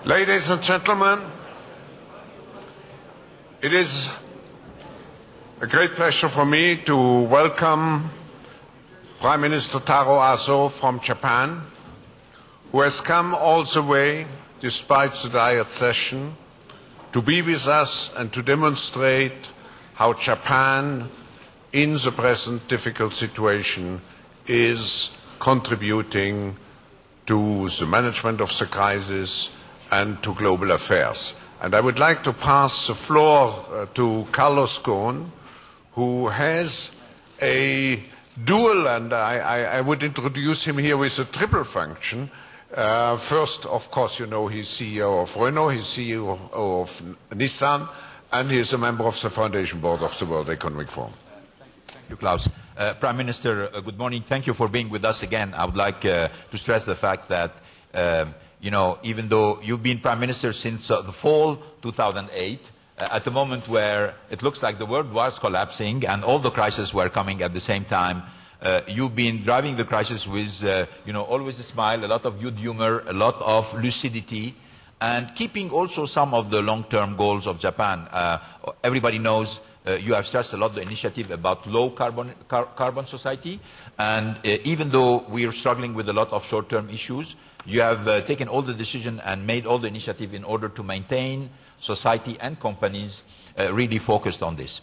Ladies and gentlemen, it is a great pleasure for me to welcome Prime Minister Taro Aso from Japan, who has come all the way, despite the diet session, to be with us and to demonstrate how Japan, in the present difficult situation, is contributing to the management of the crisis and to global affairs. And I would like to pass the floor to Klaus, who has a dual, and I would introduce him here with a triple function. First, of course, you know, he's CEO of Renault, he's CEO of Nissan, and he is a member of the Foundation Board of the World Economic Forum. Thank you, Klaus. Prime Minister, good morning. Thank you for being with us again. I would like to stress the fact that, even though you've been Prime Minister since the fall 2008, at the moment where it looks like the world was collapsing and all the crises were coming at the same time, you've been driving the crisis with, always a smile, a lot of good humor, a lot of lucidity, and keeping also some of the long-term goals of Japan. Everybody knows you have stressed a lot the initiative about low carbon society, and even though we are struggling with a lot of short-term issues, you have taken all the decision and made all the initiative in order to maintain society and companies really focused on this.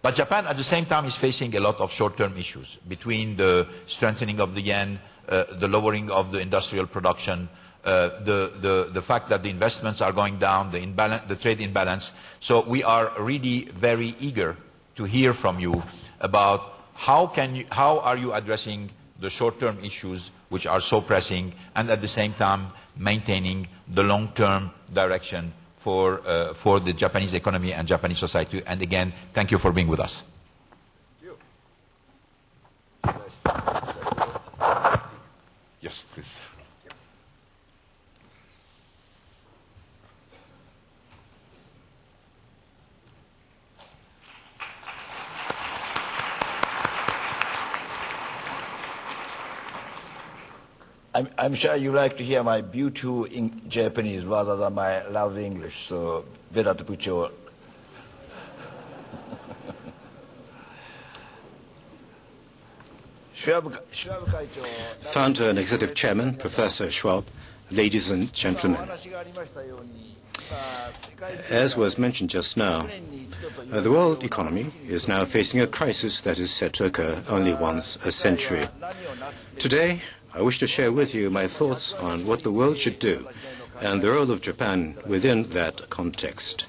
But Japan, at the same time, is facing a lot of short-term issues between the strengthening of the yen, the lowering of the industrial production, the fact that the investments are going down, the trade imbalance. So we are really very eager to hear from you about how are you addressing the short-term issues which are so pressing, and at the same time maintaining the long-term direction for the Japanese economy and Japanese society. And again, thank you for being with us. Yes, please. I'm sure you like to hear my beautiful Japanese rather than my loud English, so better to put your... Founder and Executive Chairman, Professor Schwab, ladies and gentlemen. As was mentioned just now, the world economy is now facing a crisis that is said to occur only once a century. Today, I wish to share with you my thoughts on what the world should do and the role of Japan within that context.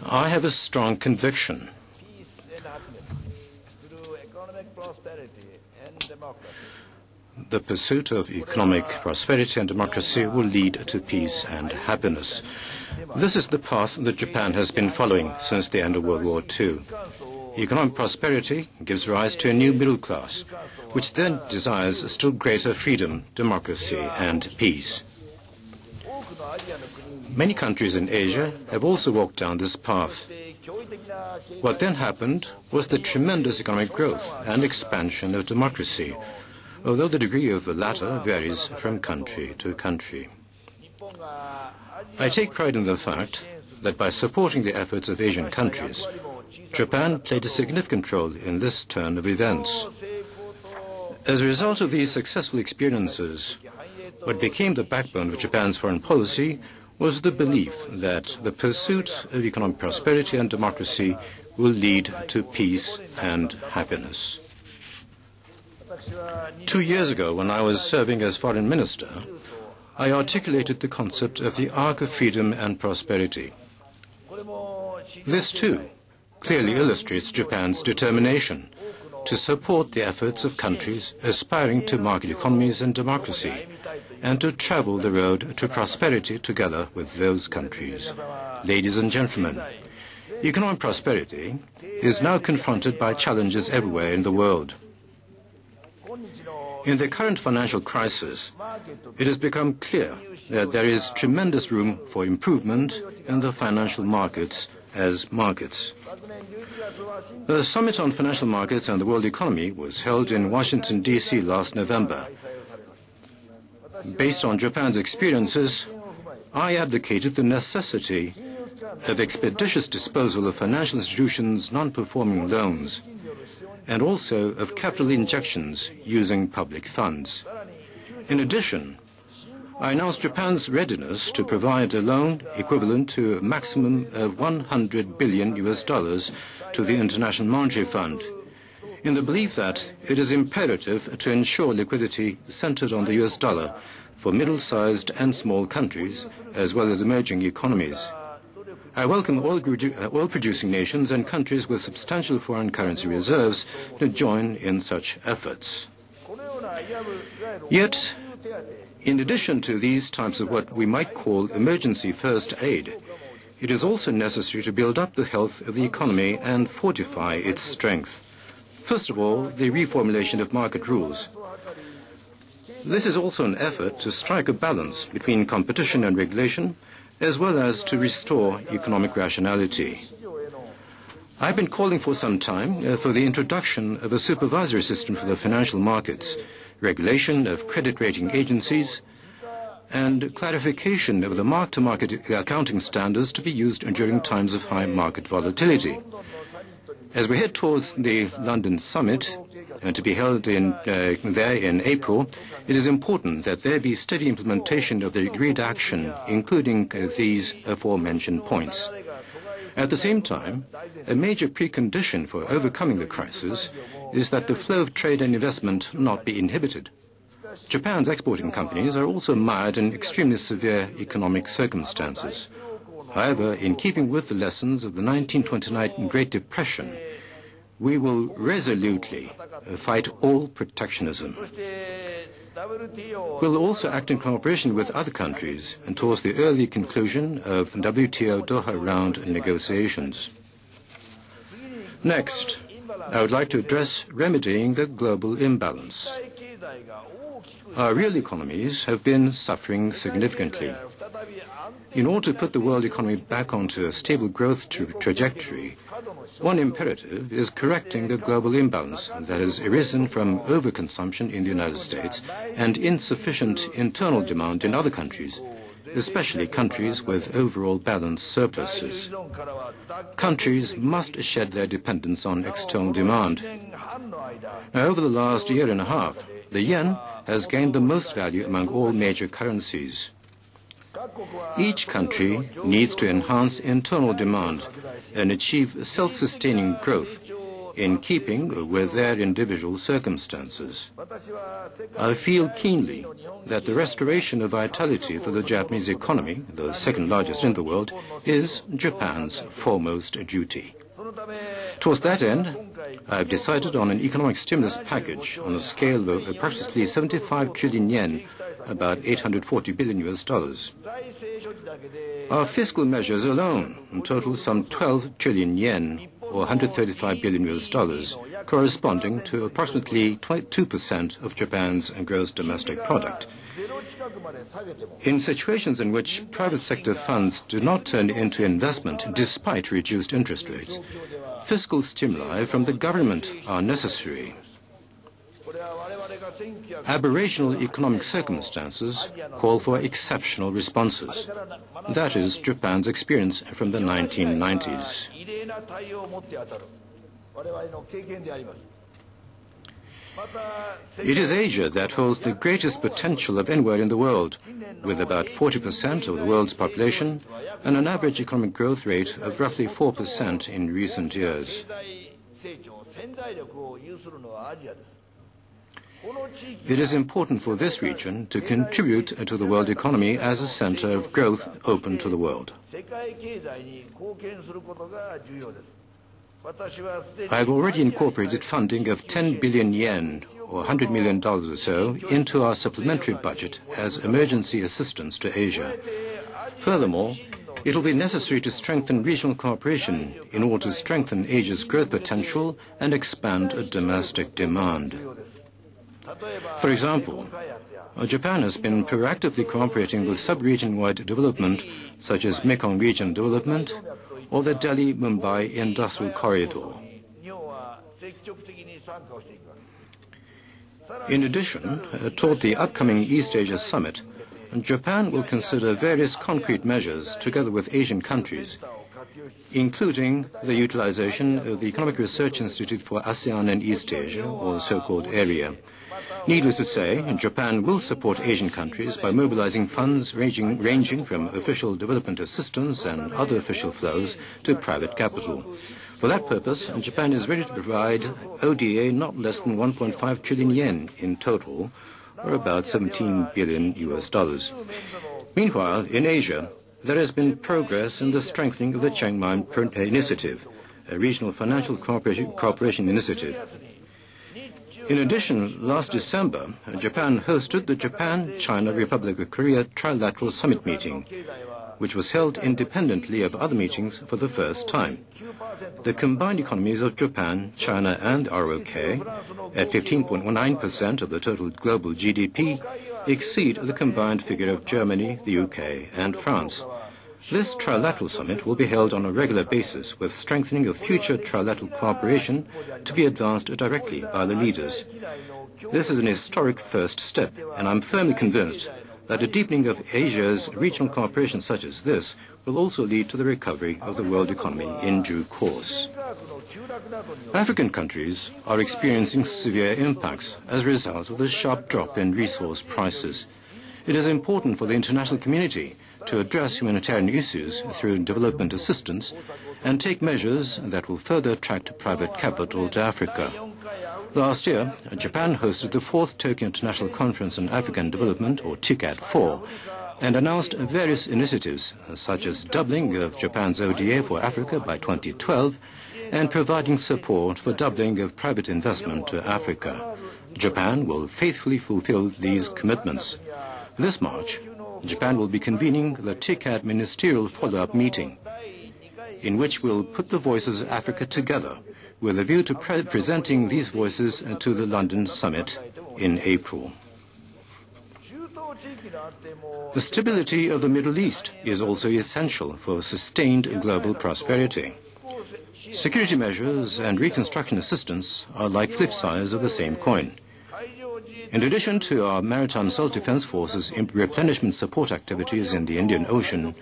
I have a strong conviction the pursuit of economic prosperity and democracy will lead to peace and happiness. This is the path that Japan has been following since the end of World War II. Economic prosperity gives rise to a new middle class, which then desires still greater freedom, democracy, and peace. Many countries in Asia have also walked down this path. What then happened was the tremendous economic growth and expansion of democracy, although the degree of the latter varies from country to country. I take pride in the fact that by supporting the efforts of Asian countries, Japan played a significant role in this turn of events. As a result of these successful experiences, what became the backbone of Japan's foreign policy was the belief that the pursuit of economic prosperity and democracy will lead to peace and happiness. 2 years ago, when I was serving as foreign minister, I articulated the concept of the arc of freedom and prosperity. This, too, clearly illustrates Japan's determination to support the efforts of countries aspiring to market economies and democracy, and to travel the road to prosperity together with those countries. Ladies and gentlemen, economic prosperity is now confronted by challenges everywhere in the world. In the current financial crisis, it has become clear that there is tremendous room for improvement in the financial markets as markets. The Summit on Financial Markets and the World Economy was held in Washington, D.C. last November. Based on Japan's experiences, I advocated the necessity of expeditious disposal of financial institutions' non-performing loans, and also of capital injections using public funds. In addition, I announced Japan's readiness to provide a loan equivalent to a maximum of $100 billion to the International Monetary Fund, in the belief that it is imperative to ensure liquidity centered on the US dollar for middle-sized and small countries, as well as emerging economies. I welcome oil-producing nations and countries with substantial foreign currency reserves to join in such efforts. Yet, in addition to these types of what we might call emergency first aid, it is also necessary to build up the health of the economy and fortify its strength. First of all, the reformulation of market rules. This is also an effort to strike a balance between competition and regulation, as well as to restore economic rationality. I've been calling for some time for the introduction of a supervisory system for the financial markets, regulation of credit rating agencies, and clarification of the mark-to-market accounting standards to be used during times of high market volatility. As we head towards the London summit, to be held there in April, it is important that there be steady implementation of the agreed action, including these aforementioned points. At the same time, a major precondition for overcoming the crisis is that the flow of trade and investment not be inhibited. Japan's exporting companies are also mired in extremely severe economic circumstances. However, in keeping with the lessons of the 1929 Great Depression, we will resolutely fight all protectionism. We'll also act in cooperation with other countries and towards the early conclusion of WTO Doha round negotiations. Next, I would like to address remedying the global imbalance. Our real economies have been suffering significantly. In order to put the world economy back onto a stable growth trajectory, one imperative is correcting the global imbalance that has arisen from overconsumption in the United States and insufficient internal demand in other countries, especially countries with overall balanced surpluses. Countries must shed their dependence on external demand. Now, over the last year and a half, the yen has gained the most value among all major currencies. Each country needs to enhance internal demand and achieve self-sustaining growth in keeping with their individual circumstances. I feel keenly that the restoration of vitality for the Japanese economy, the second largest in the world, is Japan's foremost duty. Towards that end, I have decided on an economic stimulus package on a scale of approximately 75 trillion yen, about $840 billion. Our fiscal measures alone total some 12 trillion yen, or $135 billion, corresponding to approximately 2% of Japan's gross domestic product. In situations in which private sector funds do not turn into investment despite reduced interest rates, fiscal stimuli from the government are necessary. Aberrational economic circumstances call for exceptional responses. That is Japan's experience from the 1990s. It is Asia that holds the greatest potential of anywhere in the world, with about 40% of the world's population and an average economic growth rate of roughly 4% in recent years. It is important for this region to contribute to the world economy as a center of growth open to the world. I have already incorporated funding of 10 billion yen, or $100 million or so, into our supplementary budget as emergency assistance to Asia. Furthermore, it will be necessary to strengthen regional cooperation in order to strengthen Asia's growth potential and expand domestic demand. For example, Japan has been proactively cooperating with sub-region-wide development, such as Mekong Region Development or the Delhi-Mumbai Industrial Corridor. In addition, toward the upcoming East Asia Summit, Japan will consider various concrete measures together with Asian countries, including the utilization of the Economic Research Institute for ASEAN and East Asia, or the so-called AREA. Needless to say, Japan will support Asian countries by mobilizing funds ranging from official development assistance and other official flows to private capital. For that purpose, Japan is ready to provide ODA not less than 1.5 trillion yen in total, or about $17 billion. Meanwhile, in Asia, there has been progress in the strengthening of the Chiang Mai Initiative, a regional financial cooperation initiative. In addition, last December, Japan hosted the Japan-China Republic of Korea Trilateral Summit meeting, which was held independently of other meetings for the first time. The combined economies of Japan, China, and ROK, at 15.19% of the total global GDP, exceed the combined figure of Germany, the UK, and France. This trilateral summit will be held on a regular basis, with strengthening of future trilateral cooperation to be advanced directly by the leaders. This is an historic first step, and I'm firmly convinced that a deepening of Asia's regional cooperation such as this will also lead to the recovery of the world economy in due course. African countries are experiencing severe impacts as a result of the sharp drop in resource prices. It is important for the international community to address humanitarian issues through development assistance and take measures that will further attract private capital to Africa. Last year, Japan hosted the 4th Tokyo International Conference on African Development, or TICAD-4, and announced various initiatives, such as doubling of Japan's ODA for Africa by 2012 and providing support for doubling of private investment to Africa. Japan will faithfully fulfill these commitments. This March, Japan will be convening the TICAD Ministerial Follow-up Meeting, in which we'll put the voices of Africa together with a view to presenting these voices to the London Summit in April. The stability of the Middle East is also essential for sustained global prosperity. Security measures and reconstruction assistance are like flip sides of the same coin. In addition to our maritime self-defense forces' replenishment support activities in the Indian Ocean,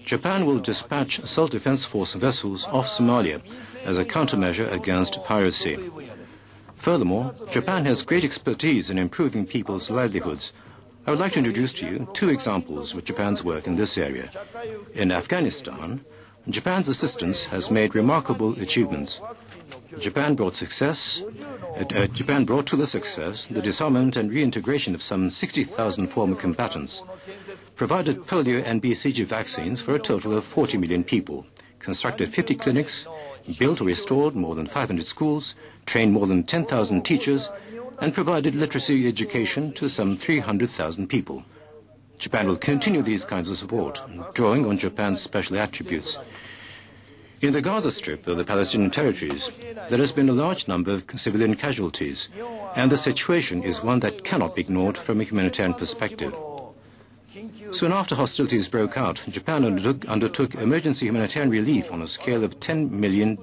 Japan will dispatch self-defense force vessels off Somalia as a countermeasure against piracy. Furthermore, Japan has great expertise in improving people's livelihoods. I would like to introduce to you 2 examples of Japan's work in this area. In Afghanistan, Japan's assistance has made remarkable achievements. Japan brought to the success the disarmament and reintegration of some 60,000 former combatants, provided polio and BCG vaccines for a total of 40 million people, constructed 50 clinics, built or restored more than 500 schools, trained more than 10,000 teachers, and provided literacy education to some 300,000 people. Japan will continue these kinds of support, drawing on Japan's special attributes. In the Gaza Strip of the Palestinian territories, there has been a large number of civilian casualties, and the situation is one that cannot be ignored from a humanitarian perspective. Soon after hostilities broke out, Japan undertook emergency humanitarian relief on a scale of $10 million,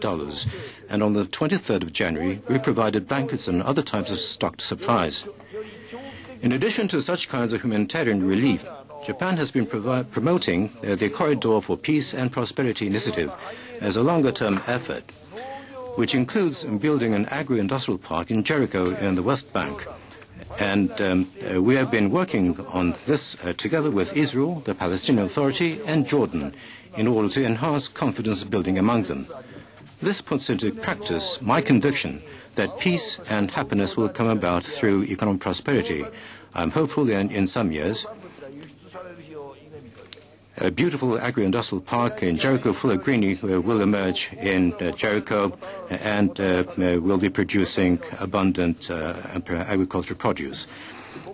and on the 23rd of January, we provided blankets and other types of stocked supplies. In addition to such kinds of humanitarian relief, Japan has been promoting the Corridor for Peace and Prosperity initiative as a longer-term effort, which includes building an agro-industrial park in Jericho in the West Bank. And we have been working on this together with Israel, the Palestinian Authority, and Jordan in order to enhance confidence building among them. This puts into practice my conviction that peace and happiness will come about through economic prosperity. I'm hopeful that in some years, a beautiful agro-industrial park in Jericho full of greenery will emerge in Jericho and will be producing abundant agricultural produce.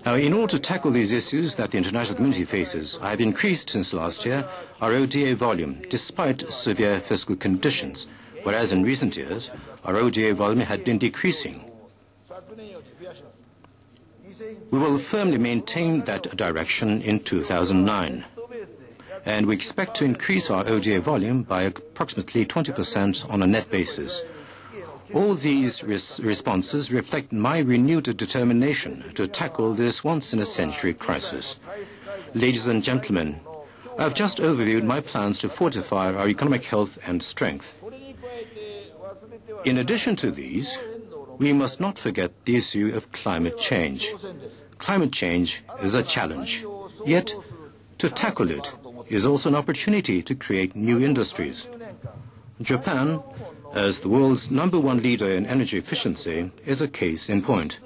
Now, in order to tackle these issues that the international community faces, I have increased since last year our ODA volume, despite severe fiscal conditions, whereas in recent years, our ODA volume had been decreasing. We will firmly maintain that direction in 2009. And we expect to increase our ODA volume by approximately 20% on a net basis. All these responses reflect my renewed determination to tackle this once-in-a-century crisis. Ladies and gentlemen, I have just overviewed my plans to fortify our economic health and strength. In addition to these, we must not forget the issue of climate change. Climate change is a challenge, yet to tackle it is also an opportunity to create new industries. Japan, as the world's #1 leader in energy efficiency, is a case in point.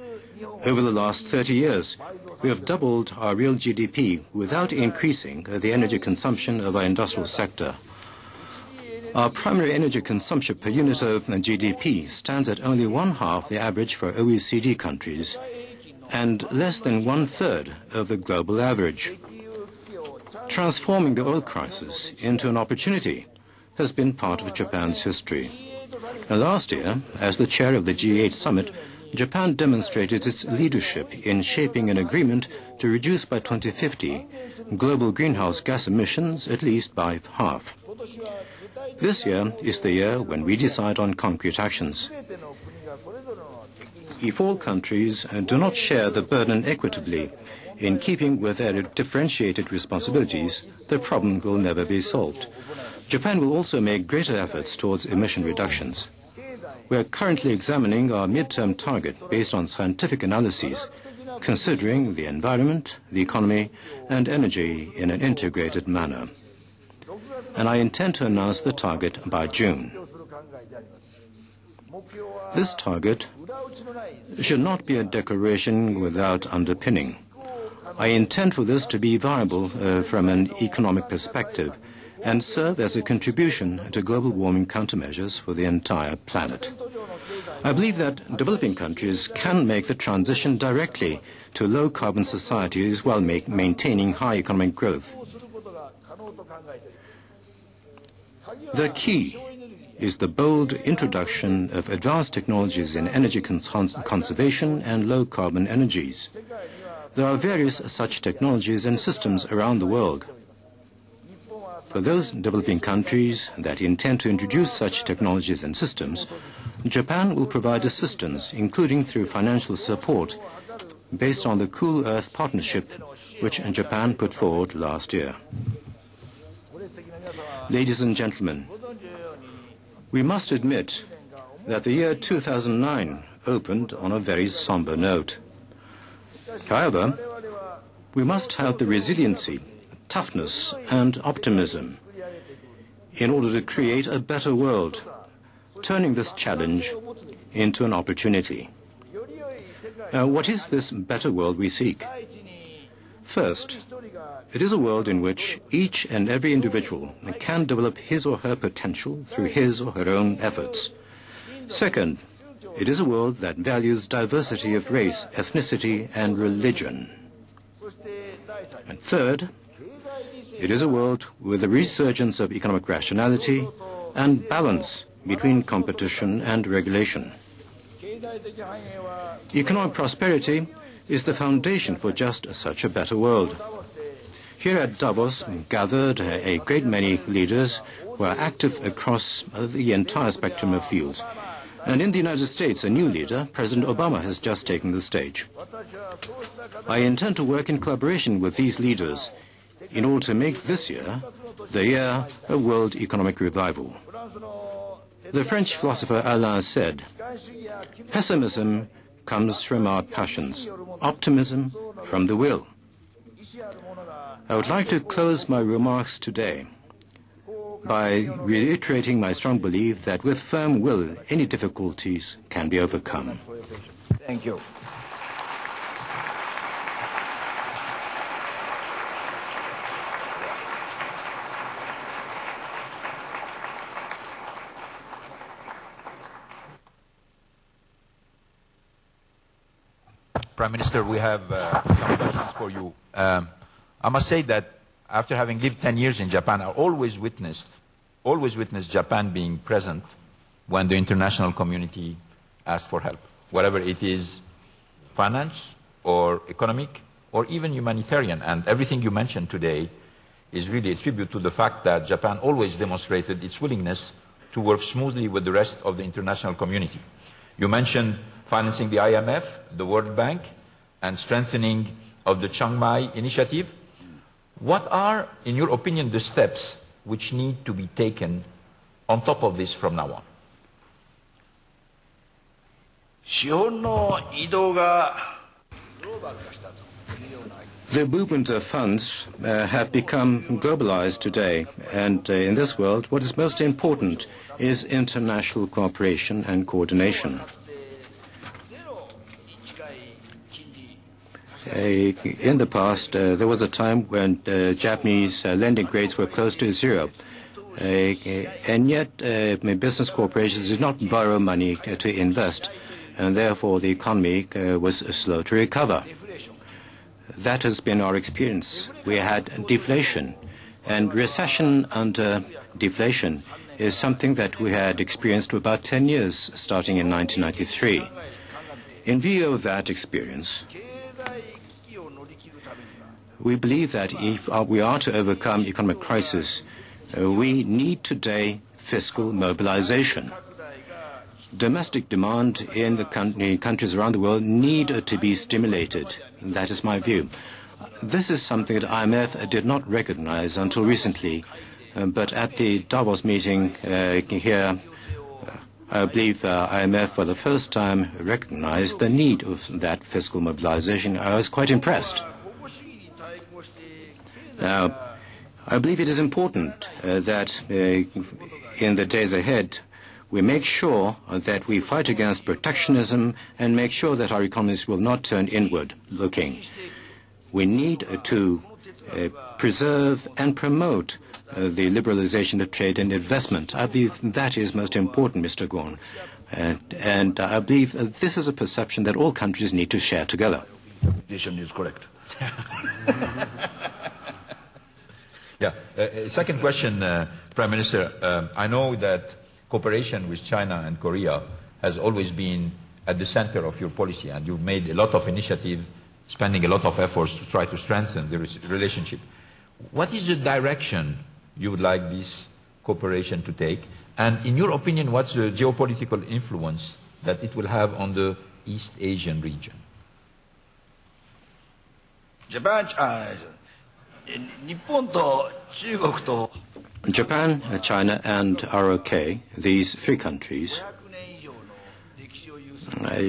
Over the last 30 years, we have doubled our real GDP without increasing the energy consumption of our industrial sector. Our primary energy consumption per unit of GDP stands at only 1/2 the average for OECD countries and less than 1/3 of the global average. Transforming the oil crisis into an opportunity has been part of Japan's history. Last year, as the chair of the G8 summit, Japan demonstrated its leadership in shaping an agreement to reduce by 2050 global greenhouse gas emissions at least by half. This year is the year when we decide on concrete actions. If all countries do not share the burden equitably in keeping with their differentiated responsibilities, the problem will never be solved. Japan will also make greater efforts towards emission reductions. We are currently examining our midterm target based on scientific analyses, considering the environment, the economy, and energy in an integrated manner. And I intend to announce the target by June. This target should not be a declaration without underpinning. I intend for this to be viable from an economic perspective and serve as a contribution to global warming countermeasures for the entire planet. I believe that developing countries can make the transition directly to low-carbon societies while maintaining high economic growth. The key is the bold introduction of advanced technologies in energy conservation and low-carbon energies. There are various such technologies and systems around the world. For those developing countries that intend to introduce such technologies and systems, Japan will provide assistance, including through financial support, based on the Cool Earth Partnership, which Japan put forward last year. Ladies and gentlemen, we must admit that the year 2009 opened on a very somber note. However, we must have the resiliency, toughness, and optimism in order to create a better world, turning this challenge into an opportunity. What is this better world we seek? First, it is a world in which each and every individual can develop his or her potential through his or her own efforts. Second, it is a world that values diversity of race, ethnicity, and religion. And third, it is a world with a resurgence of economic rationality and balance between competition and regulation. Economic prosperity is the foundation for just such a better world. Here at Davos gathered a great many leaders who are active across the entire spectrum of fields. And in the United States, a new leader, President Obama, has just taken the stage. I intend to work in collaboration with these leaders in order to make this year the year of world economic revival. The French philosopher Alain said, "Pessimism comes from our passions, optimism from the will." I would like to close my remarks today by reiterating my strong belief that with firm will, any difficulties can be overcome. Thank you. Prime Minister, we have some questions for you. I must say that after having lived 10 years in Japan, I always witnessed Japan being present when the international community asked for help, whatever it is finance or economic or even humanitarian. And everything you mentioned today is really a tribute to the fact that Japan always demonstrated its willingness to work smoothly with the rest of the international community. You mentioned financing the IMF, the World Bank, and strengthening of the Chiang Mai initiative. What are, in your opinion, the steps which need to be taken on top of this from now on? 資本の移動がグローバル化したというような The movement of funds have become globalized today, and in this world, what is most important is international cooperation and coordination. In the past, there was a time when Japanese lending rates were close to zero, and yet business corporations did not borrow money to invest, and therefore the economy was slow to recover. That has been our experience. We had deflation, and recession under deflation is something that we had experienced for about 10 years, starting in 1993. In view of that experience, we believe that if we are to overcome economic crisis, we need today fiscal mobilization. Domestic demand in the countries around the world need to be stimulated. That is my view. This is something that IMF did not recognize until recently, but at the Davos meeting here, I believe IMF for the first time recognized the need of that fiscal mobilization. I was quite impressed. Now, I believe it is important that in the days ahead, we make sure that we fight against protectionism and make sure that our economies will not turn inward looking. We need to preserve and promote the liberalization of trade and investment. I believe that is most important, Mr. Ghosn. And I believe this is a perception that all countries need to share together. Vision is correct. Yeah. Second question, Prime Minister. I know that cooperation with China and Korea has always been at the center of your policy, and you've made a lot of initiative, spending a lot of efforts to try to strengthen the relationship. What is the direction you would like this cooperation to take? And in your opinion, what's the geopolitical influence that it will have on the East Asian region? Japan, China, and ROK, these three countries,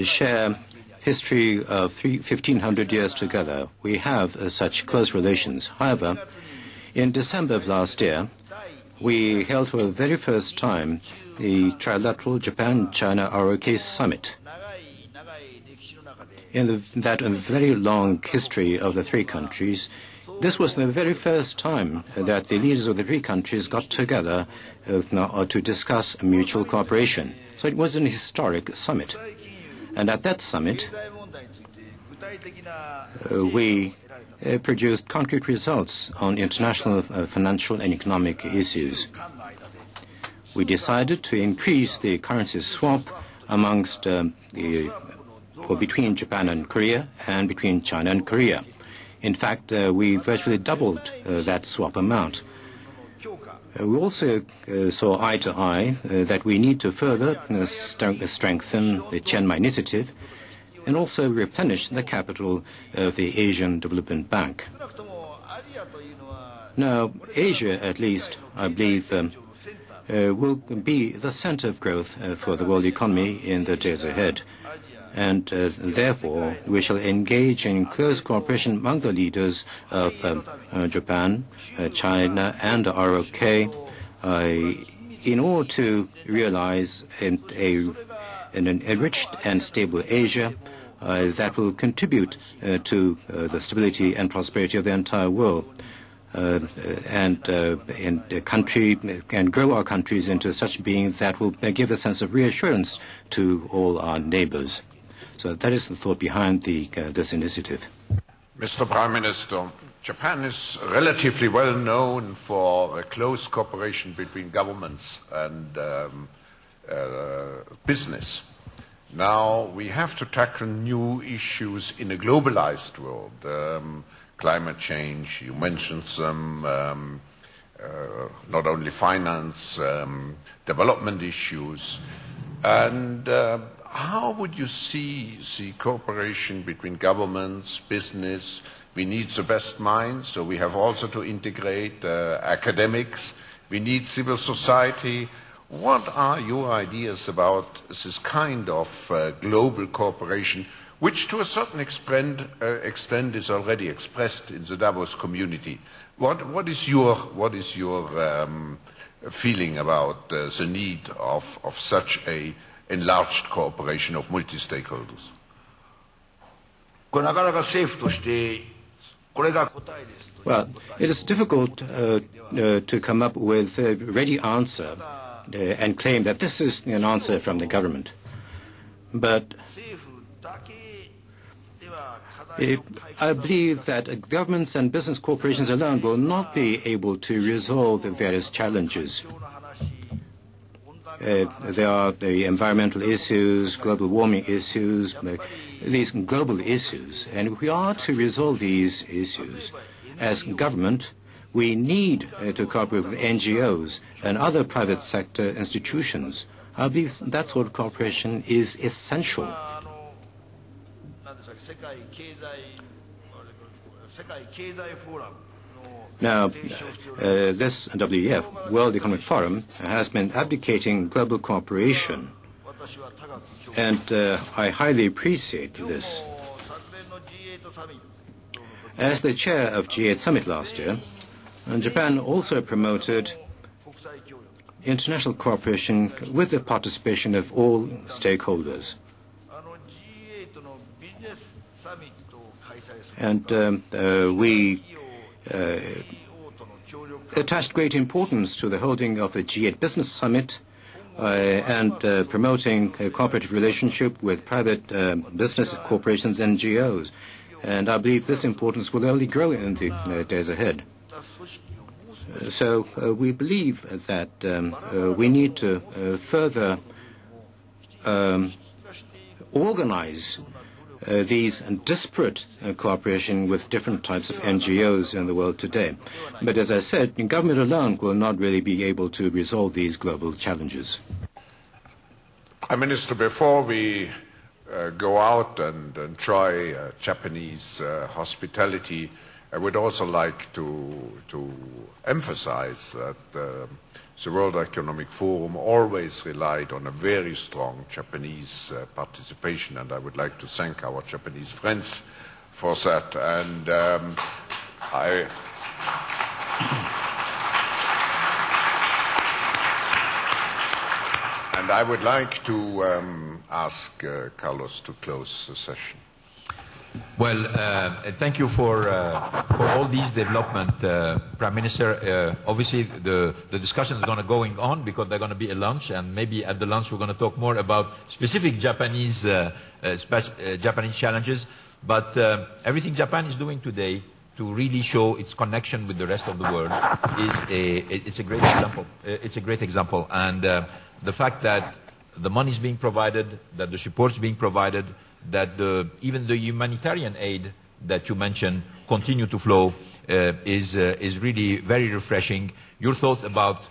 share history of 1,500 years together. We have such close relations. However, in December of last year, we held for the very first time the Trilateral Japan-China ROK Summit. In that very long history of the three countries, this was the very first time that the leaders of the three countries got together to discuss mutual cooperation. So it was an historic summit. And at that summit, we produced concrete results on international financial and economic issues. We decided to increase the currency swap amongst between Japan and Korea and between China and Korea. In fact, we virtually doubled that swap amount. We also saw eye to eye that we need to further strengthen the Chiang Mai initiative and also replenish the capital of the Asian Development Bank. Now, Asia, at least, I believe, will be the center of growth for the world economy in the days ahead. And therefore, we shall engage in close cooperation among the leaders of Japan, China, and ROK in order to realize an enriched and stable Asia that will contribute to the stability and prosperity of the entire world. And the country can grow our countries into such beings that will give a sense of reassurance to all our neighbors. So that is the thought behind this initiative. Mr. Prime Minister, Japan is relatively well known for a close cooperation between governments and business. Now we have to tackle new issues in a globalized world. Climate change, you mentioned some, not only finance, development issues. And how would you see the cooperation between governments, business? We need the best minds, so we have also to integrate academics. We need civil society. What are your ideas about this kind of global cooperation, which to a certain extent is already expressed in the Davos community? What is your feeling about the need of such a enlarged cooperation of multi-stakeholders? これなかなか政府としてこれが答えですと。 Well, it is difficult to come up with a ready answer and claim that this is an answer from the government. But I believe that governments and business corporations alone will not be able to resolve the various challenges. There are the environmental issues, global warming issues, these global issues. And if we are to resolve these issues, as government, we need to cooperate with NGOs and other private sector institutions. I believe that sort of cooperation is essential. Now, this WEF, World Economic Forum, has been advocating global cooperation, and I highly appreciate this. As the chair of G8 Summit last year, Japan also promoted international cooperation with the participation of all stakeholders. And we attached great importance to the holding of the G8 Business Summit and promoting a cooperative relationship with private business corporations and NGOs. And I believe this importance will only grow in the days ahead. So we believe that we need to further organize these disparate cooperation with different types of NGOs in the world today. But as I said, government alone will not really be able to resolve these global challenges. Prime Minister, before we go out and try Japanese hospitality, I would also like to emphasize that the World Economic Forum always relied on a very strong Japanese participation, and I would like to thank our Japanese friends for that. And I would like to ask Carlos to close the session. Well, thank you for all these developments, Prime Minister. Obviously, the discussion is going to go on because there's going to be a lunch, and maybe at the lunch we're going to talk more about specific Japanese challenges. But everything Japan is doing today to really show its connection with the rest of the world it's a great example. It's a great example, and the fact that the money is being provided, that the support is being provided, that even the humanitarian aid that you mentioned continue to flow is really very refreshing. Your thoughts about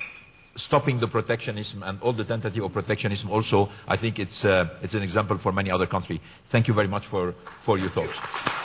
stopping the protectionism and all the tentative of protectionism also, I think it's an example for many other countries. Thank you very much for your thoughts.